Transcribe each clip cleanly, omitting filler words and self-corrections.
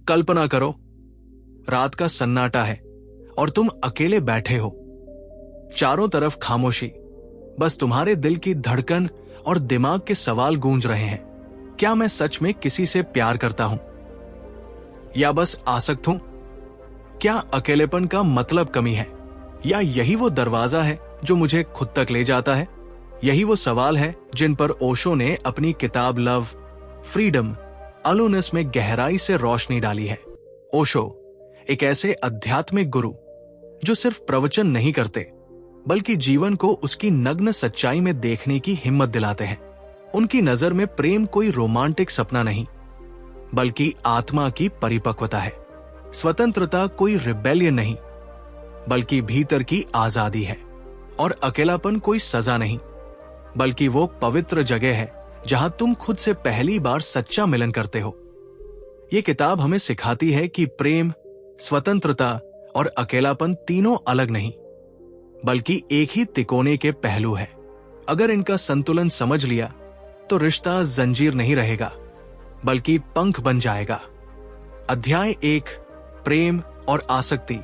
कल्पना करो, रात का सन्नाटा है और तुम अकेले बैठे हो। चारों तरफ खामोशी, बस तुम्हारे दिल की धड़कन और दिमाग के सवाल गूंज रहे हैं। क्या मैं सच में किसी से प्यार करता हूं या बस आसक्त हूं? क्या अकेलेपन का मतलब कमी है, या यही वो दरवाजा है जो मुझे खुद तक ले जाता है? यही वो सवाल है जिन पर ओशो ने अपनी किताब लव, फ्रीडम, अलोनेस में गहराई से रोशनी डाली है। ओशो एक ऐसे आध्यात्मिक गुरु जो सिर्फ प्रवचन नहीं करते, बल्कि जीवन को उसकी नग्न सच्चाई में देखने की हिम्मत दिलाते हैं। उनकी नजर में प्रेम कोई रोमांटिक सपना नहीं, बल्कि आत्मा की परिपक्वता है। स्वतंत्रता कोई रिबेलियन नहीं, बल्कि भीतर की आजादी है। और अकेलापन कोई सजा नहीं, बल्कि वो पवित्र जगह है जहां तुम खुद से पहली बार सच्चा मिलन करते हो। ये किताब हमें सिखाती है कि प्रेम, स्वतंत्रता और अकेलापन तीनों अलग नहीं, बल्कि एक ही तिकोने के पहलू है। अगर इनका संतुलन समझ लिया तो रिश्ता जंजीर नहीं रहेगा, बल्कि पंख बन जाएगा। अध्याय 1, प्रेम और आसक्ति,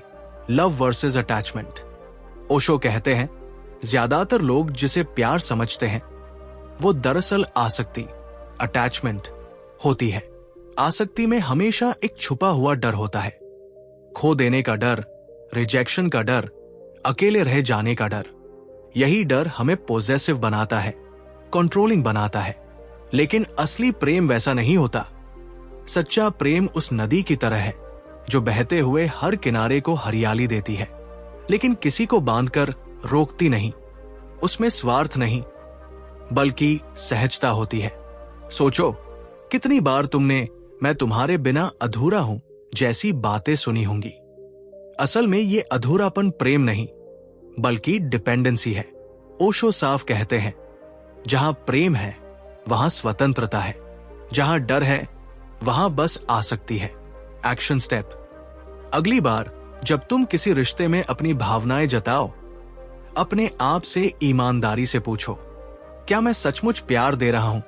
लव वर्सेस अटैचमेंट। ओशो कहते हैं, ज्यादातर लोग जिसे प्यार समझते हैं वो दरअसल आसक्ति, अटैचमेंट होती है। आसक्ति में हमेशा एक छुपा हुआ डर होता है, खो देने का डर, रिजेक्शन का डर, अकेले रह जाने का डर। यही डर हमें पोजेसिव बनाता है, कंट्रोलिंग बनाता है। लेकिन असली प्रेम वैसा नहीं होता। सच्चा प्रेम उस नदी की तरह है जो बहते हुए हर किनारे को हरियाली देती है, लेकिन किसी को बांधकर रोकती नहीं। उसमें स्वार्थ नहीं, बल्कि सहजता होती है। सोचो, कितनी बार तुमने मैं तुम्हारे बिना अधूरा हूं जैसी बातें सुनी होंगी। असल में ये अधूरापन प्रेम नहीं, बल्कि डिपेंडेंसी है। ओशो साफ कहते हैं, जहां प्रेम है वहां स्वतंत्रता है, जहां डर है वहां बस आसक्ति है। एक्शन स्टेप: अगली बार जब तुम किसी रिश्ते में अपनी भावनाएं जताओ, अपने आप से ईमानदारी से पूछो, क्या मैं सचमुच प्यार दे रहा हूं,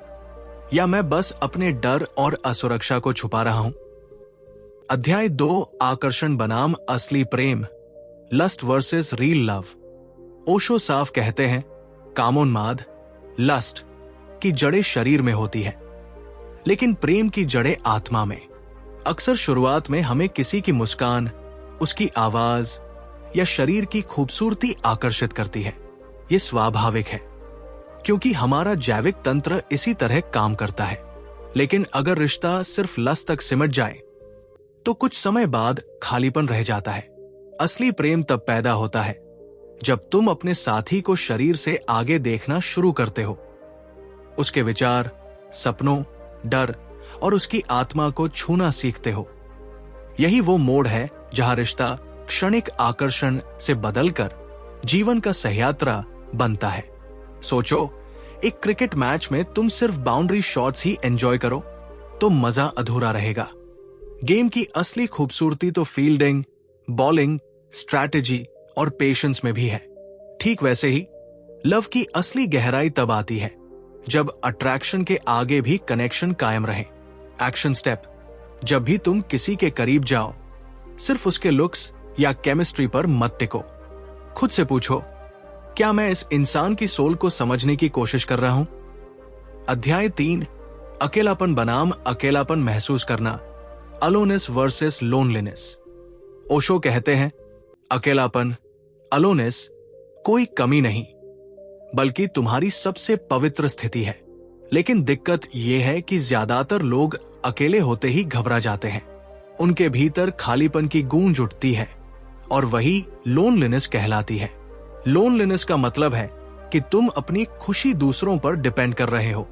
या मैं बस अपने डर और असुरक्षा को छुपा रहा हूं? अध्याय 2, आकर्षण बनाम असली प्रेम, lust versus reel love. Osho साफ कहते हैं, कामोन्माद, लस्ट की जड़ें शरीर में होती है, लेकिन प्रेम की जड़ें आत्मा में। अक्सर शुरुआत में हमें किसी की मुस्कान, उसकी आवाज या शरीर की खूबसूरती आकर्षित करती है। ये स्वाभाविक है, क्योंकि हमारा जैविक तंत्र इसी तरह काम करता है। लेकिन अगर रिश्ता सिर्फ लस्ट तक सिमट जाए तो कुछ समय बाद खालीपन रह जाता है। असली प्रेम तब पैदा होता है जब तुम अपने साथी को शरीर से आगे देखना शुरू करते हो, उसके विचार, सपनों, डर और उसकी आत्मा को छूना सीखते हो। यही वो मोड़ है जहां रिश्ता क्षणिक आकर्षण से बदलकर जीवन का सहयात्रा बनता है। सोचो, एक क्रिकेट मैच में तुम सिर्फ बाउंड्री शॉट्स ही एंजॉय करो तो मजा अधूरा रहेगा। गेम की असली खूबसूरती तो फील्डिंग, बॉलिंग, स्ट्रैटेजी और पेशेंस में भी है। ठीक वैसे ही लव की असली गहराई तब आती है जब अट्रैक्शन के आगे भी कनेक्शन कायम रहे। एक्शन स्टेप: जब भी तुम किसी के करीब जाओ, सिर्फ उसके लुक्स या केमिस्ट्री पर मत टिको। खुद से पूछो, क्या मैं इस इंसान की सोल को समझने की कोशिश कर रहा हूं? अध्याय 3, अकेलापन बनाम अकेलापन महसूस करना, अलोनेस वर्सेस लोनलीनेस। ओशो कहते हैं, अकेलापन, अलोनेस कोई कमी नहीं, बल्कि तुम्हारी सबसे पवित्र स्थिति है। लेकिन दिक्कत यह है कि ज्यादातर लोग अकेले होते ही घबरा जाते हैं। उनके भीतर खालीपन की गूंज उठती है और वही लोनलीनेस कहलाती है। लोनलीनेस का मतलब है कि तुम अपनी खुशी दूसरों पर डिपेंड कर रहे हो।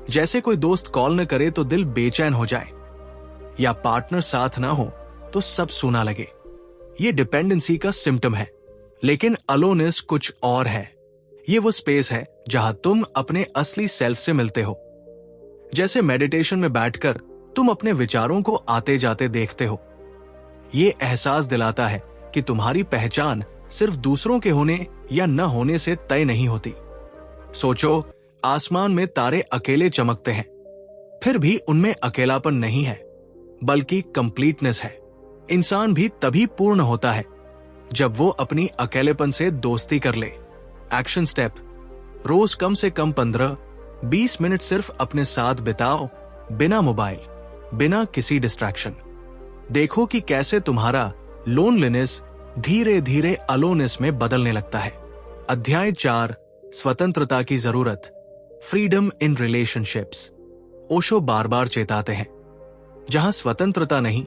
जैसे कोई दोस्त कॉल न करे तो दिल बेचैन हो जाए, या पार्टनर साथ ना हो तो सब सूना लगे। ये डिपेंडेंसी का सिम्टम है। लेकिन अलोनेस कुछ और है। ये वो स्पेस है जहां तुम अपने असली सेल्फ से मिलते हो। जैसे मेडिटेशन में बैठकर तुम अपने विचारों को आते जाते देखते हो। ये एहसास दिलाता है कि तुम्हारी पहचान सिर्फ दूसरों के होने या न होने से तय नहीं होती। सोचो, आसमान में तारे अकेले चमकते हैं, फिर भी उनमें अकेलापन नहीं है। बल्कि कंप्लीटनेस है। इंसान भी तभी पूर्ण होता है जब वो अपनी अकेलेपन से दोस्ती कर ले। एक्शन स्टेप, रोज कम से कम 15-20 मिनट सिर्फ अपने साथ बिताओ, बिना मोबाइल, बिना किसी डिस्ट्रैक्शन। देखो कि कैसे तुम्हारा लोनलीनेस धीरे धीरे अलोनेस में बदलने लगता है। अध्याय 4, स्वतंत्रता की जरूरत, फ्रीडम इन रिलेशनशिप्स। ओशो बार बार चेताते हैं, जहां स्वतंत्रता नहीं,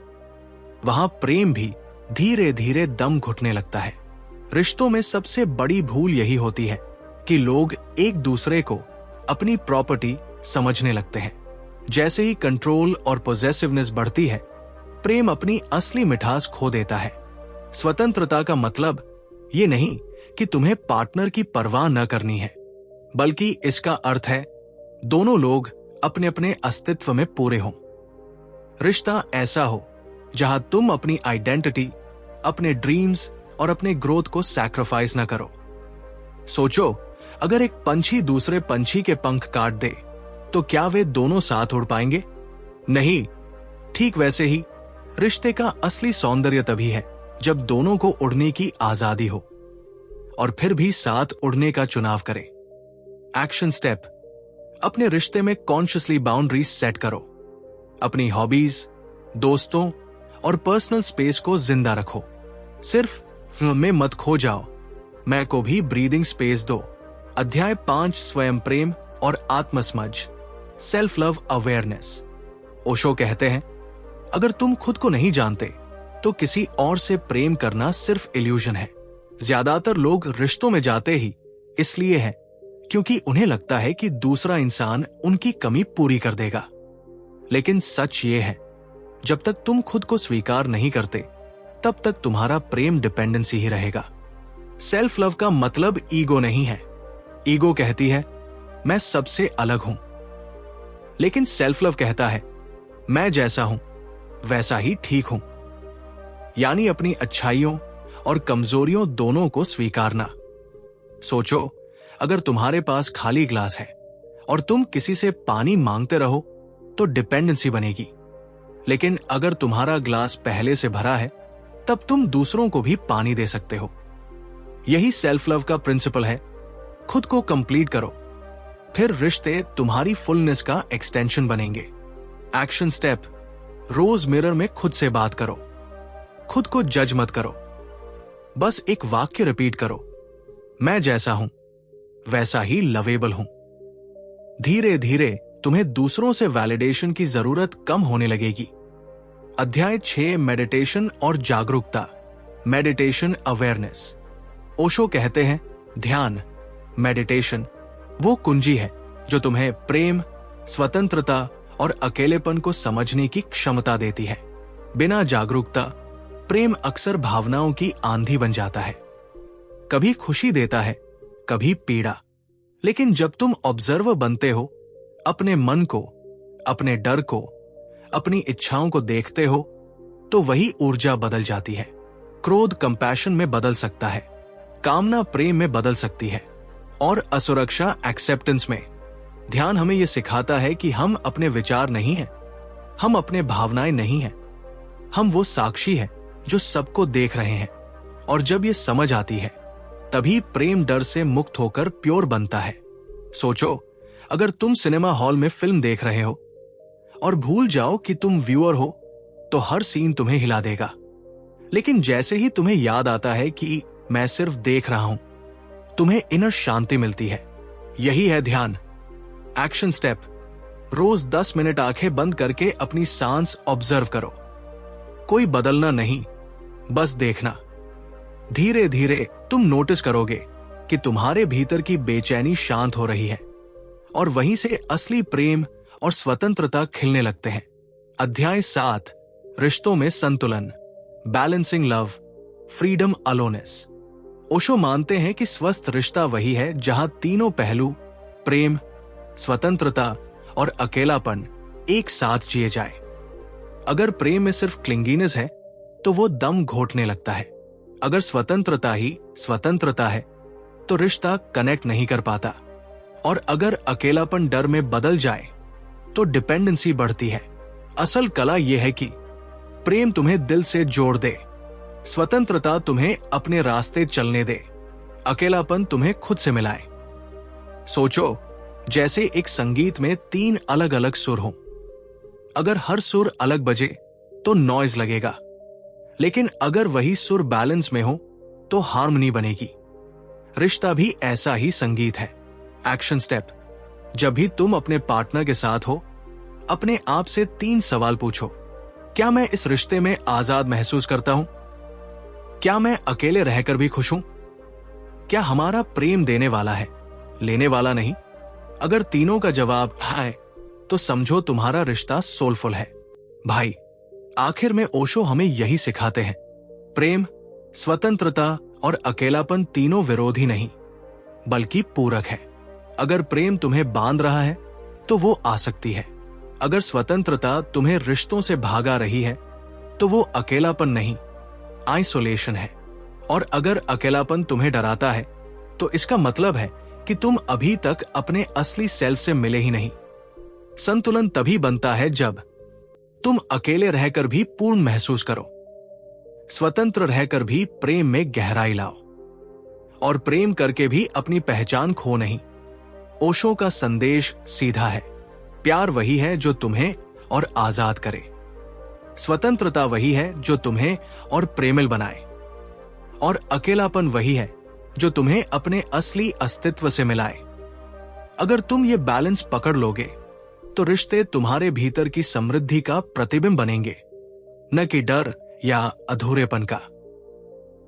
वहां प्रेम भी धीरे धीरे दम घुटने लगता है। रिश्तों में सबसे बड़ी भूल यही होती है कि लोग एक दूसरे को अपनी प्रॉपर्टी समझने लगते हैं। जैसे ही कंट्रोल और पॉसेसिवनेस बढ़ती है, प्रेम अपनी असली मिठास खो देता है। स्वतंत्रता का मतलब ये नहीं कि तुम्हें पार्टनर की परवाह न करनी है, बल्कि इसका अर्थ है दोनों लोग अपने अपने अस्तित्व में पूरे हों। रिश्ता ऐसा हो जहां तुम अपनी आइडेंटिटी, अपने ड्रीम्स और अपने ग्रोथ को सैक्रिफाइस न करो। सोचो, अगर एक पंछी दूसरे पंछी के पंख काट दे तो क्या वे दोनों साथ उड़ पाएंगे? नहीं। ठीक वैसे ही रिश्ते का असली सौंदर्य तभी है जब दोनों को उड़ने की आजादी हो और फिर भी साथ उड़ने का चुनाव करें। एक्शन स्टेप, अपने रिश्ते में कॉन्शियसली बाउंड्रीज सेट करो। अपनी हॉबीज, दोस्तों और पर्सनल स्पेस को जिंदा रखो। सिर्फ में मत खो जाओ, मैं को भी ब्रीदिंग स्पेस दो। अध्याय 5, स्वयं प्रेम और आत्मसमझ, सेल्फ लव अवेयरनेस। ओशो कहते हैं, अगर तुम खुद को नहीं जानते तो किसी और से प्रेम करना सिर्फ इल्यूजन है। ज्यादातर लोग रिश्तों में जाते ही इसलिए हैं क्योंकि उन्हें लगता है कि दूसरा इंसान उनकी कमी पूरी कर देगा। लेकिन सच ये है, जब तक तुम खुद को स्वीकार नहीं करते तब तक तुम्हारा प्रेम डिपेंडेंसी ही रहेगा। सेल्फ लव का मतलब ईगो नहीं है। ईगो कहती है मैं सबसे अलग हूं, लेकिन सेल्फ लव कहता है मैं जैसा हूं वैसा ही ठीक हूं। यानी अपनी अच्छाइयों और कमजोरियों दोनों को स्वीकारना। सोचो, अगर तुम्हारे पास खाली ग्लास है और तुम किसी से पानी मांगते रहो तो डिपेंडेंसी बनेगी। लेकिन अगर तुम्हारा ग्लास पहले से भरा है तब तुम दूसरों को भी पानी दे सकते हो। यही सेल्फ लव का प्रिंसिपल है। खुद को कंप्लीट करो, फिर रिश्ते तुम्हारी फुलनेस का एक्सटेंशन बनेंगे। एक्शन स्टेप, रोज मिरर में खुद से बात करो। खुद को जज मत करो, बस एक वाक्य रिपीट करो, मैं जैसा हूं वैसा ही लवेबल हूं। धीरे धीरे तुम्हें दूसरों से वैलिडेशन की जरूरत कम होने लगेगी। अध्याय 6, मेडिटेशन और जागरूकता, मेडिटेशन अवेयरनेस। ओशो कहते हैं, ध्यान, मेडिटेशन वो कुंजी है जो तुम्हें प्रेम, स्वतंत्रता और अकेलेपन को समझने की क्षमता देती है। बिना जागरूकता प्रेम अक्सर भावनाओं की आंधी बन जाता है। कभी खुशी देता है, कभी पीड़ा। लेकिन जब तुम ऑब्जर्वर बनते हो, अपने मन को, अपने डर को, अपनी इच्छाओं को देखते हो, तो वही ऊर्जा बदल जाती है। क्रोध कंपैशन में बदल सकता है, कामना प्रेम में बदल सकती है और असुरक्षा एक्सेप्टेंस में। ध्यान हमें यह सिखाता है कि हम अपने विचार नहीं हैं, हम अपने भावनाएं नहीं हैं, हम वो साक्षी हैं जो सबको देख रहे हैं। और जब ये समझ आती है तभी प्रेम डर से मुक्त होकर प्योर बनता है। सोचो, अगर तुम सिनेमा हॉल में फिल्म देख रहे हो और भूल जाओ कि तुम व्यूअर हो तो हर सीन तुम्हें हिला देगा। लेकिन जैसे ही तुम्हें याद आता है कि मैं सिर्फ देख रहा हूं, तुम्हें इनर शांति मिलती है। यही है ध्यान। एक्शन स्टेप, रोज 10 मिनट आंखें बंद करके अपनी सांस ऑब्जर्व करो। कोई बदलना नहीं, बस देखना। धीरे धीरे तुम नोटिस करोगे कि तुम्हारे भीतर की बेचैनी शांत हो रही है और वहीं से असली प्रेम और स्वतंत्रता खिलने लगते हैं। अध्याय 7, रिश्तों में संतुलन, बैलेंसिंग लव, फ्रीडम अलोनेस। ओशो मानते हैं कि स्वस्थ रिश्ता वही है जहां तीनों पहलू, प्रेम, स्वतंत्रता और अकेलापन, एक साथ जिए जाए। अगर प्रेम में सिर्फ क्लिंगीनेस है तो वो दम घोटने लगता है। अगर स्वतंत्रता ही स्वतंत्रता है तो रिश्ता कनेक्ट नहीं कर पाता। और अगर अकेलापन डर में बदल जाए तो डिपेंडेंसी बढ़ती है। असल कला यह है कि प्रेम तुम्हें दिल से जोड़ दे, स्वतंत्रता तुम्हें अपने रास्ते चलने दे, अकेलापन तुम्हें खुद से मिलाए। सोचो, जैसे एक संगीत में 3 अलग अलग सुर हों। अगर हर सुर अलग बजे तो नॉइज लगेगा, लेकिन अगर वही सुर बैलेंस में हो तो हार्मनी बनेगी। रिश्ता भी ऐसा ही संगीत है। एक्शन स्टेप: जब भी तुम अपने पार्टनर के साथ हो, अपने आप से 3 सवाल पूछो। क्या मैं इस रिश्ते में आजाद महसूस करता हूं? क्या मैं अकेले रहकर भी खुश हूं? क्या हमारा प्रेम देने वाला है, लेने वाला नहीं? अगर तीनों का जवाब है तो समझो तुम्हारा रिश्ता सोलफुल है। भाई, आखिर में ओशो हमें यही सिखाते हैं, प्रेम, स्वतंत्रता और अकेलापन तीनों विरोधी नहीं बल्कि पूरक है। अगर प्रेम तुम्हें बांध रहा है तो वो आसक्ति है। अगर स्वतंत्रता तुम्हें रिश्तों से भागा रही है तो वो अकेलापन नहीं, आइसोलेशन है। और अगर अकेलापन तुम्हें डराता है तो इसका मतलब है कि तुम अभी तक अपने असली सेल्फ से मिले ही नहीं। संतुलन तभी बनता है जब तुम अकेले रहकर भी पूर्ण महसूस करो, स्वतंत्र रहकर भी प्रेम में गहराई लाओ, और प्रेम करके भी अपनी पहचान खो नहीं। ओशो का संदेश सीधा है, प्यार वही है जो तुम्हें और आजाद करे, स्वतंत्रता वही है जो तुम्हें और प्रेमिल बनाए, और अकेलापन वही है जो तुम्हें अपने असली अस्तित्व से मिलाए। अगर तुम ये बैलेंस पकड़ लोगे तो रिश्ते तुम्हारे भीतर की समृद्धि का प्रतिबिंब बनेंगे, न कि डर या अधूरेपन का।